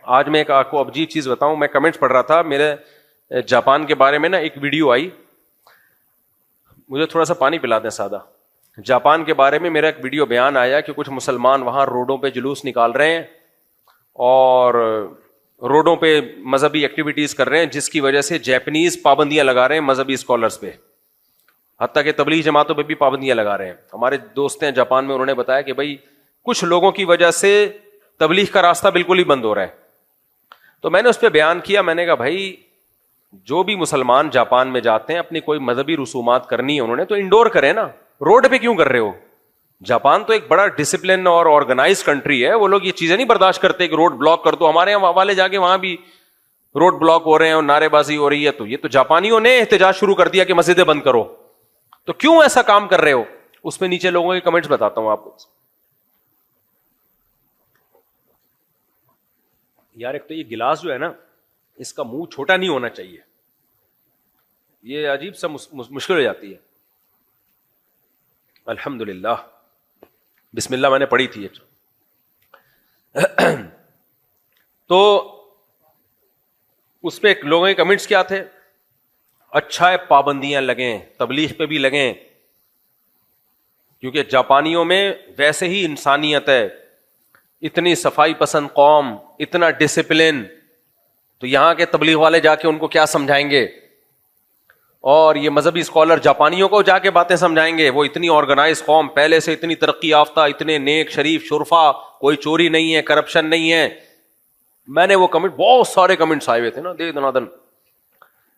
آج میں ایک آپ کو عجیب چیز بتاؤں. میں کمنٹس پڑھ رہا تھا, میرے جاپان کے بارے میں نا ایک ویڈیو آئی. مجھے تھوڑا سا پانی پلا دیں سادہ. جاپان کے بارے میں میرا ایک ویڈیو بیان آیا کہ کچھ مسلمان وہاں روڈوں پہ جلوس نکال رہے ہیں اور روڈوں پہ مذہبی ایکٹیویٹیز کر رہے ہیں, جس کی وجہ سے جیپنیز پابندیاں لگا رہے ہیں مذہبی اسکالرس پہ, حتیٰ کہ تبلیغ جماعتوں پہ بھی پابندیاں لگا رہے ہیں. ہمارے دوست ہیں جاپان میں, انہوں نے بتایا کہ بھائی کچھ لوگوں کی وجہ سے تبلیغ کا راستہ بالکل ہی بند ہو رہا ہے. تو میں نے اس پہ بیان کیا, میں نے کہا بھائی جو بھی مسلمان جاپان میں جاتے ہیں اپنی کوئی مذہبی رسومات کرنی ہے انہوں نے تو انڈور کریں نا, روڈ پہ کیوں کر رہے ہو؟ جاپان تو ایک بڑا ڈسپلن اور آرگنائز کنٹری ہے, وہ لوگ یہ چیزیں نہیں برداشت کرتے کہ روڈ بلاک کر دو. ہمارے یہاں والے جا کے وہاں بھی روڈ بلاک ہو رہے ہیں اور نعرے بازی ہو رہی ہے, تو یہ تو جاپانیوں نے احتجاج شروع کر دیا کہ مسجدیں بند کرو. تو کیوں ایسا کام کر رہے ہو؟ اس میں نیچے لوگوں کے کمنٹس بتاتا ہوں آپ کو. یار ایک تو یہ گلاس جو ہے نا اس کا منہ چھوٹا نہیں ہونا چاہیے, یہ عجیب سا مشکل ہو جاتی ہے. الحمدللہ بسم اللہ میں نے پڑھی تھی. تو اس پہ لوگوں کے کمنٹس کیا تھے؟ اچھا ہے پابندیاں لگیں, تبلیغ پہ بھی لگیں, کیونکہ جاپانیوں میں ویسے ہی انسانیت ہے, اتنی صفائی پسند قوم, اتنا ڈسپلن, تو یہاں کے تبلیغ والے جا کے ان کو کیا سمجھائیں گے؟ اور یہ مذہبی اسکالر جاپانیوں کو جا کے باتیں سمجھائیں گے؟ وہ اتنی آرگنائز قوم, پہلے سے اتنی ترقی یافتہ, اتنے نیک شریف شرفا, کوئی چوری نہیں ہے, کرپشن نہیں ہے. میں نے وہ کمنٹ, بہت سارے کمنٹس آئے ہوئے تھے نا دے دنادن.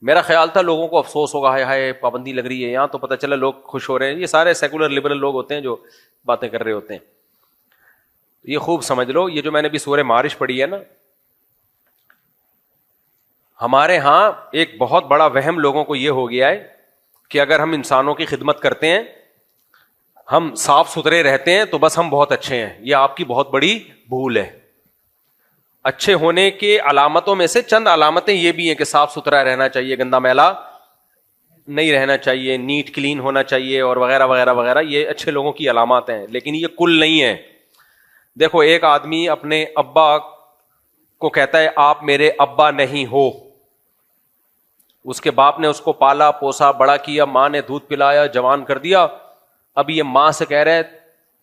میرا خیال تھا لوگوں کو افسوس ہوگا, ہائے ہائے پابندی لگ رہی ہے, یہاں تو پتہ چلا لوگ خوش ہو رہے ہیں. یہ سارے سیکولر لبرل لوگ ہوتے ہیں جو باتیں کر رہے ہوتے ہیں. یہ خوب سمجھ لو, یہ جو میں نے بھی سورہ معارج پڑھی ہے نا, ہمارے ہاں ایک بہت بڑا وہم لوگوں کو یہ ہو گیا ہے کہ اگر ہم انسانوں کی خدمت کرتے ہیں, ہم صاف ستھرے رہتے ہیں تو بس ہم بہت اچھے ہیں. یہ آپ کی بہت بڑی بھول ہے. اچھے ہونے کے علامتوں میں سے چند علامتیں یہ بھی ہیں کہ صاف ستھرا رہنا چاہیے, گندا میلا نہیں رہنا چاہیے, نیٹ کلین ہونا چاہیے, اور وغیرہ وغیرہ وغیرہ. یہ اچھے لوگوں کی علامات ہیں, لیکن یہ کل نہیں ہے. دیکھو ایک آدمی اپنے ابا کو کہتا ہے آپ میرے ابا نہیں ہو. اس کے باپ نے اس کو پالا پوسا بڑا کیا, ماں نے دودھ پلایا, جوان کر دیا. اب یہ ماں سے کہہ رہے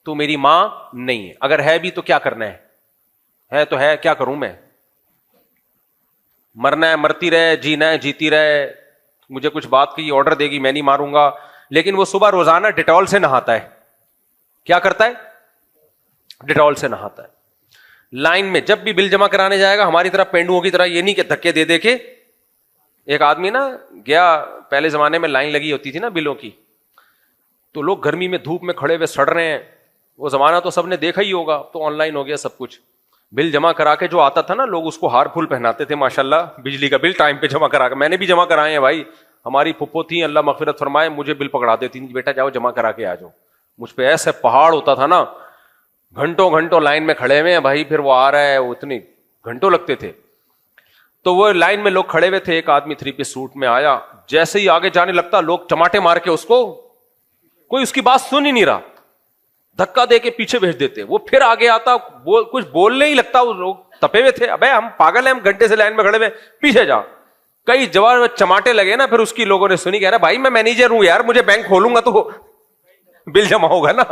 تو میری ماں نہیں ہے. اگر ہے بھی تو کیا کرنا ہے تو ہے, کیا کروں میں؟ مرنا ہے مرتی رہے, جینا ہے جیتی رہے. مجھے کچھ بات کی آرڈر دے گی میں نہیں ماروں گا. لیکن وہ صبح روزانہ ڈیٹول سے نہاتا ہے. کیا کرتا ہے؟ ڈیٹول سے نہاتا ہے. لائن میں جب بھی بل جمع کرانے جائے گا ہماری طرح پینڈوؤں کی طرح یہ نہیں کہ دھکے دے دے کے. ایک آدمی نا گیا, پہلے زمانے میں لائن لگی ہوتی تھی نا بلوں کی, تو لوگ گرمی میں دھوپ میں کھڑے ہوئے سڑ رہے ہیں. وہ زمانہ تو سب نے دیکھا ہی ہوگا, تو آن لائن ہو گیا سب کچھ. بل جمع کرا کے جو آتا تھا نا, لوگ اس کو ہار پھول پہناتے تھے ماشاءاللہ. بجلی کا بل ٹائم پہ جمع کرا کے, میں نے بھی جمع کرائے ہیں بھائی. ہماری پھپھو تھی اللہ مغفرت فرمائے, مجھے بل پکڑا دیتی تھی, بیٹا جاؤ جمع کرا کے آ جاؤ. مجھ پہ ایسے پہاڑ ہوتا تھا نا, گھنٹوں گھنٹوں لائن میں کھڑے ہوئے ہیں بھائی. پھر وہ آ رہا ہے, وہ اتنی گھنٹوں لگتے تھے. تو وہ لائن میں لوگ کھڑے ہوئے تھے, ایک آدمی 3 پیس سوٹ میں آیا, جیسے ہی آگے جانے لگتا لوگ چماٹے مار کے اس کو, کوئی اس کی بات سن ہی نہیں رہا, دھکا دے کے پیچھے بھیج دیتے. وہ پھر آگے آتا, کچھ بولنے ہی لگتا. وہ لوگ تپے ہوئے تھے, ابے ہم پاگل ہیں, ہم گھنٹے سے لائن میں کھڑے ہوئے, پیچھے جا. کئی جواب چماٹے لگے نا, پھر اس کی لوگوں نے سنی, کہہ رہا بھائی میں مینیجر ہوں یار, مجھے بینک کھولوں گا تو بل جمع ہوگا نا.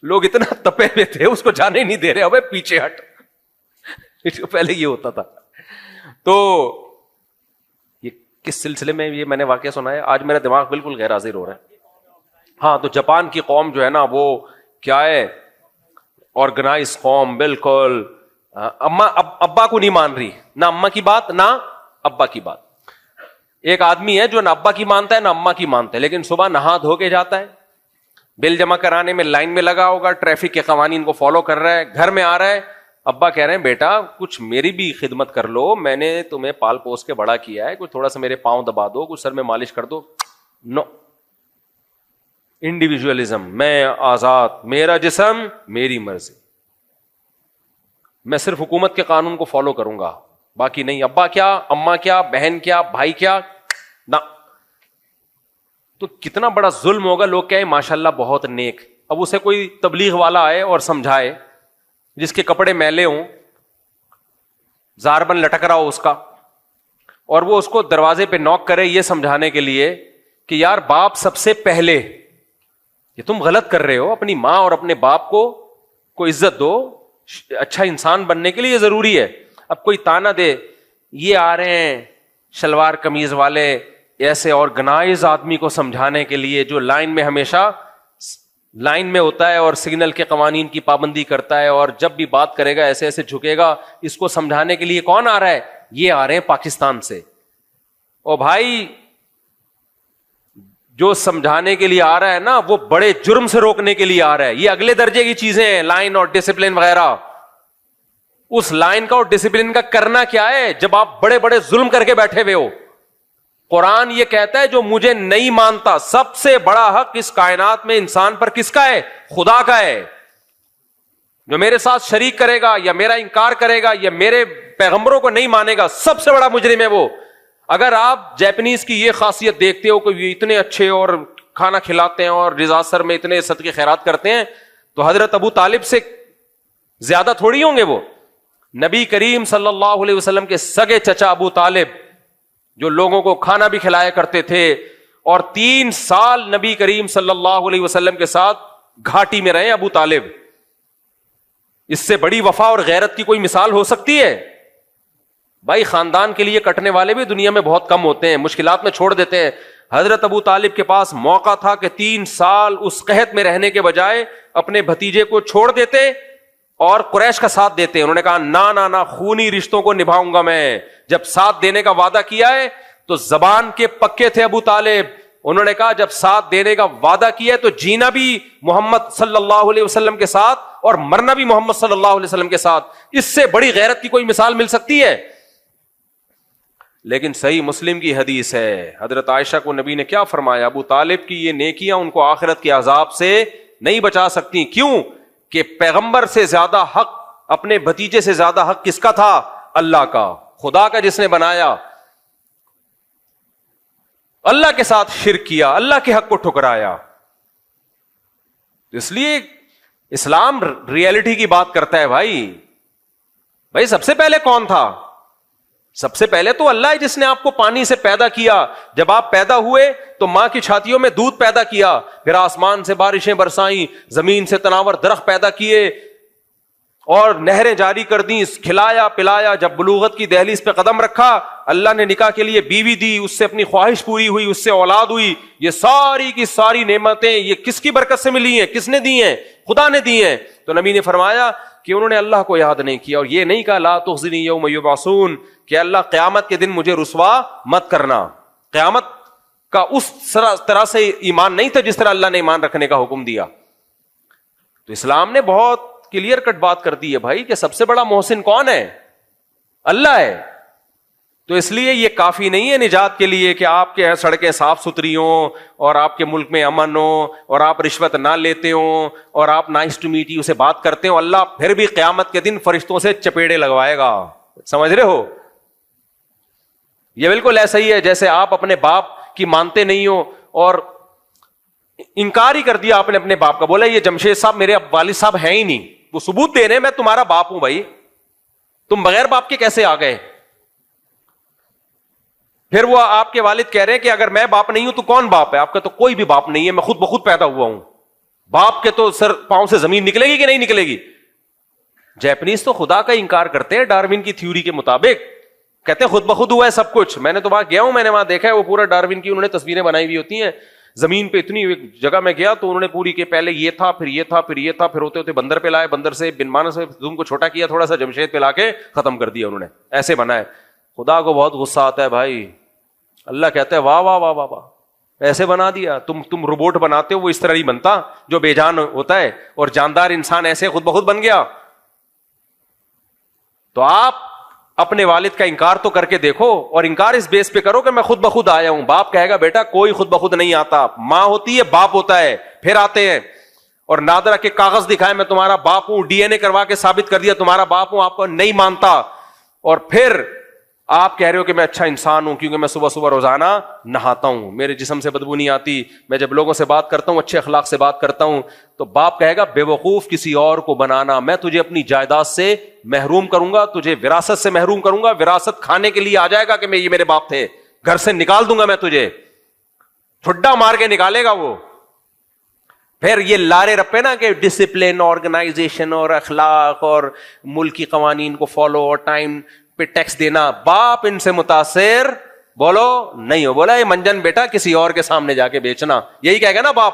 لوگ اتنا تپے ہوئے تھے, اس کو جانے ہی نہیں دے رہے, ابے پیچھے ہٹ. پہلے یہ ہوتا تھا. تو یہ کس سلسلے میں یہ میں نے واقعہ سنا ہے, آج میرا دماغ بالکل غیر حاضر ہو رہا ہے. ہاں, تو جاپان کی قوم جو ہے نا وہ کیا ہے, آرگنائز قوم بالکل. اما ابا کو نہیں مان رہی, نہ اما کی بات نہ ابا کی بات. ایک آدمی ہے جو نہ ابا کی مانتا ہے نہ اما کی مانتا ہے, لیکن صبح نہا دھو کے جاتا ہے, بل جمع کرانے میں لائن میں لگا ہوگا, ٹریفک کے قوانین کو فالو کر رہا ہے, گھر میں آ رہا ہے, ابا کہہ رہے ہیں بیٹا کچھ میری بھی خدمت کر لو, میں نے تمہیں پال پوس کے بڑا کیا ہے, کچھ تھوڑا سا میرے پاؤں دبا دو, کچھ سر میں مالش کر دو. نو, انڈیویجولزم, میں آزاد, میرا جسم میری مرضی, میں صرف حکومت کے قانون کو فالو کروں گا, باقی نہیں. ابا کیا, اما کیا, بہن کیا, بھائی کیا, نہ. تو کتنا بڑا ظلم ہوگا. لوگ کہیں ماشاءاللہ بہت نیک. اب اسے کوئی تبلیغ والا آئے اور سمجھائے جس کے کپڑے میلے ہوں, زاربن لٹک رہا ہو اس کا, اور وہ اس کو دروازے پہ نوک کرے یہ سمجھانے کے لیے کہ یار باپ سب سے پہلے, یہ تم غلط کر رہے ہو, اپنی ماں اور اپنے باپ کو عزت دو, اچھا انسان بننے کے لیے یہ ضروری ہے. اب کوئی تانا دے, یہ آ رہے ہیں شلوار قمیض والے ایسے آرگنائز آدمی کو سمجھانے کے لیے جو لائن میں ہمیشہ لائن میں ہوتا ہے اور سگنل کے قوانین کی پابندی کرتا ہے, اور جب بھی بات کرے گا ایسے ایسے جھکے گا. اس کو سمجھانے کے لیے کون آ رہا ہے؟ یہ آ رہے ہیں پاکستان سے. او بھائی, جو سمجھانے کے لیے آ رہا ہے نا وہ بڑے جرم سے روکنے کے لیے آ رہا ہے. یہ اگلے درجے کی چیزیں ہیں, لائن اور ڈسپلن وغیرہ. اس لائن کا اور ڈسپلن کا کرنا کیا ہے جب آپ بڑے بڑے ظلم کر کے بیٹھے ہوئے ہو؟ قرآن یہ کہتا ہے جو مجھے نہیں مانتا, سب سے بڑا حق اس کائنات میں انسان پر کس کا ہے؟ خدا کا ہے. جو میرے ساتھ شریک کرے گا یا میرا انکار کرے گا یا میرے پیغمبروں کو نہیں مانے گا, سب سے بڑا مجرم ہے وہ. اگر آپ جیپنیز کی یہ خاصیت دیکھتے ہو کہ اتنے اچھے اور کھانا کھلاتے ہیں اور ڈیزاسٹر میں اتنے صدقے خیرات کرتے ہیں, تو حضرت ابو طالب سے زیادہ تھوڑی ہوں گے وہ. نبی کریم صلی اللہ علیہ وسلم کے سگے چچا ابو طالب جو لوگوں کو کھانا بھی کھلایا کرتے تھے, اور 3 سال نبی کریم صلی اللہ علیہ وسلم کے ساتھ گھاٹی میں رہے ابو طالب. اس سے بڑی وفا اور غیرت کی کوئی مثال ہو سکتی ہے؟ بھائی خاندان کے لیے کٹنے والے بھی دنیا میں بہت کم ہوتے ہیں, مشکلات میں چھوڑ دیتے ہیں. حضرت ابو طالب کے پاس موقع تھا کہ 3 سال اس قحط میں رہنے کے بجائے اپنے بھتیجے کو چھوڑ دیتے اور قریش کا ساتھ دیتے. انہوں نے کہا نہ خونی رشتوں کو نبھاؤں گا میں. جب ساتھ دینے کا وعدہ کیا ہے تو زبان کے پکے تھے ابو طالب. انہوں نے کہا جب ساتھ دینے کا وعدہ کیا ہے تو جینا بھی محمد صلی اللہ علیہ وسلم کے ساتھ اور مرنا بھی محمد صلی اللہ علیہ وسلم کے ساتھ. اس سے بڑی غیرت کی کوئی مثال مل سکتی ہے؟ لیکن صحیح مسلم کی حدیث ہے, حضرت عائشہ کو نبی نے کیا فرمایا؟ ابو طالب کی یہ نیکیاں ان کو آخرت کے عذاب سے نہیں بچا سکتی. کیوں؟ کہ پیغمبر سے زیادہ حق, اپنے بھتیجے سے زیادہ حق کس کا تھا؟ اللہ کا, خدا کا, جس نے بنایا. اللہ کے ساتھ شرک کیا, اللہ کے حق کو ٹھکرایا. اس لیے اسلام ریئلٹی کی بات کرتا ہے. بھائی سب سے پہلے کون تھا؟ سب سے پہلے تو اللہ ہے جس نے آپ کو پانی سے پیدا کیا. جب آپ پیدا ہوئے تو ماں کی چھاتیوں میں دودھ پیدا کیا, پھر آسمان سے بارشیں برسائیں, زمین سے تناور درخت پیدا کیے اور نہریں جاری کر دیں, کھلایا پلایا. جب بلوغت کی دہلیز پہ قدم رکھا اللہ نے نکاح کے لیے بیوی دی, اس سے اپنی خواہش پوری ہوئی, اس سے اولاد ہوئی. یہ ساری کی ساری نعمتیں یہ کس کی برکت سے ملی ہیں؟ کس نے دی ہیں؟ خدا نے دی ہیں. تو نبی نے فرمایا کہ انہوں نے اللہ کو یاد نہیں کیا, اور یہ نہیں کہا لا تخزنی یوم یبعثون, کہ اللہ قیامت کے دن مجھے رسوا مت کرنا. قیامت کا اس طرح سے ایمان نہیں تھا جس طرح اللہ نے ایمان رکھنے کا حکم دیا. تو اسلام نے بہت کلیئر کٹ بات کر دی ہے بھائی کہ سب سے بڑا محسن کون ہے؟ اللہ ہے. تو اس لیے یہ کافی نہیں ہے نجات کے لیے کہ آپ کے سڑکیں صاف ستھری ہوں اور آپ کے ملک میں امن ہو اور آپ رشوت نہ لیتے ہوں اور آپ نائس ٹو میٹ یو سے بات کرتے ہو. اللہ پھر بھی قیامت کے دن فرشتوں سے چپیڑے لگوائے گا. سمجھ رہے ہو؟ یہ بالکل ایسا ہی ہے جیسے آپ اپنے باپ کی مانتے نہیں ہو اور انکار ہی کر دیا آپ نے اپنے باپ کا. بولا یہ جمشید صاحب میرے والد صاحب ہیں ہی نہیں, وہ ثبوت دے رہے ہیں میں تمہارا باپ ہوں. بھائی تم بغیر باپ کے کیسے آ گئے؟ پھر وہ آپ کے والد کہہ رہے ہیں کہ اگر میں باپ نہیں ہوں تو کون باپ ہے؟ آپ کا تو کوئی بھی باپ نہیں ہے, میں خود بخود پیدا ہوا ہوں. باپ کے تو سر پاؤں سے زمین نکلے گی کہ نہیں نکلے گی؟ جیپنیز تو خدا کا انکار کرتے ہیں ڈاروین کی تھیوری کے مطابق, کہتے ہیں خود بخود ہوا ہے سب کچھ. میں نے تو وہاں گیا ہوں, میں نے وہاں دیکھا ہے وہ پورا ڈاروین کی انہوں نے تصویریں بنائی ہوئی ہوتی ہیں زمین پہ. اتنی جگہ میں گیا تو انہوں نے پوری کے پہلے یہ تھا پھر یہ تھا پھر یہ تھا, پھر ہوتے ہوتے بندر پہ لائے, بندر سے بن مانس سے زوم کو چھوٹا کیا, تھوڑا سا جمشید پہ لا کے ختم کر دیا انہوں نے. ایسے بنا ہے. خدا کو بہت غصہ آتا ہے بھائی. اللہ کہتا ہے واہ واہ واہ واہ واہ, ایسے بنا دیا. تم روبوٹ بناتے ہو, وہ اس طرح نہیں بنتا جو بے جان ہوتا ہے, اور جاندار انسان ایسے خود بخود بن گیا. تو آپ اپنے والد کا انکار تو کر کے دیکھو, اور انکار اس بیس پہ کرو کہ میں خود بخود آیا ہوں. باپ کہے گا بیٹا کوئی خود بخود نہیں آتا, ماں ہوتی ہے باپ ہوتا ہے, پھر آتے ہیں. اور نادرا کے کاغذ دکھائے میں تمہارا باپ ہوں, ڈی این اے کروا کے ثابت کر دیا تمہارا باپ ہوں, آپ کو نہیں مانتا. اور پھر آپ کہہ رہے ہو کہ میں اچھا انسان ہوں کیونکہ میں صبح صبح روزانہ نہاتا ہوں, میرے جسم سے بدبو نہیں آتی, میں جب لوگوں سے بات کرتا ہوں اچھے اخلاق سے بات کرتا ہوں, تو باپ کہے گا بے وقوف کسی اور کو بنانا, میں تجھے اپنی جائیداد سے محروم کروں گا, تجھے وراثت سے محروم کروں گا, وراثت کھانے کے لیے آ جائے گا کہ یہ میرے باپ تھے, گھر سے نکال دوں گا میں تجھے, ٹھڈا مار کے نکالے گا وہ. پھر یہ لارے رپے نا کہ ڈسپلن, آرگنائزیشن اور اخلاق اور ملکی قوانین کو فالو اور ٹائم پہ ٹیکس دینا, باپ ان سے متاثر بولو نہیں ہو. بولا یہ منجن بیٹا کسی اور کے سامنے جا کے بیچنا, یہی کہے گا نا باپ,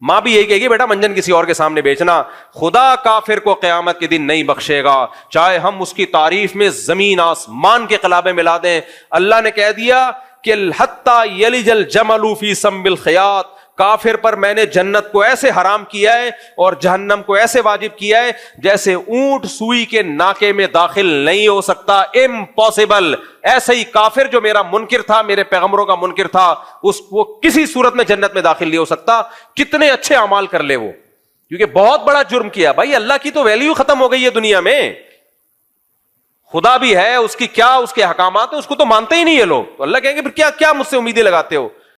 ماں بھی یہی کہے گی بیٹا منجن کسی اور کے سامنے بیچنا. خدا کافر کو قیامت کے دن نہیں بخشے گا, چاہے ہم اس کی تعریف میں زمین آسمان کے قلابے ملا دیں. اللہ نے کہہ دیا کہ حتی یلج الجمل فی سم الخیاط, کافر پر میں نے جنت کو ایسے حرام کیا ہے اور جہنم کو ایسے واجب کیا ہے جیسے اونٹ سوئی کے ناکے میں داخل نہیں ہو سکتا, امپاسبل. ایسے ہی کافر جو میرا منکر تھا, میرے پیغمبروں کا منکر تھا, اس وہ کسی صورت میں جنت میں داخل نہیں ہو سکتا, کتنے اچھے اعمال کر لے وہ, کیونکہ بہت بڑا جرم کیا. بھائی اللہ کی تو ویلیو ختم ہو گئی ہے دنیا میں, خدا بھی ہے, اس کی کیا اس کے احکامات ہیں, اس کو تو مانتے ہی نہیں یہ لوگ. تو اللہ کہیں گے پھر کیا کیا مجھ سے امیدیں لگاتے ہو,